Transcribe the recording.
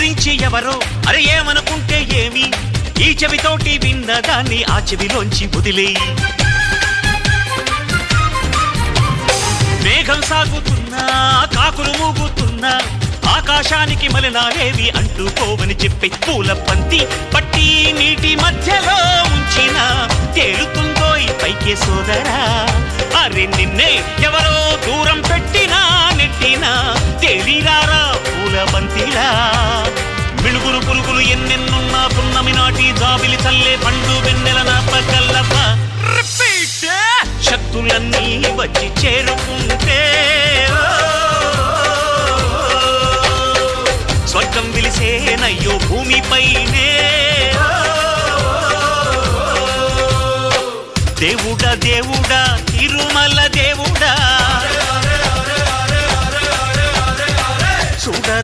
గురించి ఎవరో అరే ఏమనుకుంటే ఏమి, ఈ చెవితోటి విన్న దాన్ని ఆ చెవిలోంచి వదిలేయి. మేఘం సాగుతున్నా కాకులు మూగుతున్నా ఆకాశానికి మలినాలేవి అంటుకోవని చెప్పి పూల పంతి పట్టి నీటి మధ్యలో ఉంచిన తేలుతుందో ఈ పైకే సోదరా. అరే నిన్నే ఎవరో దూరం పెట్టినా నెట్టినా తేలిరారా పూల బంతిలా. మిణుగురు పురుగులు ఎన్నెన్నున్నా పున్నమి నాటి జాబిలి చల్లే పండు వెన్నెల నా పగల్లప. శక్తులన్నీ వచ్చి చేరుకుంటే స్వర్గం విలిసేనయ్యో భూమిపైనే. దేవుడా దేవుడా తిరుమల దేవుడా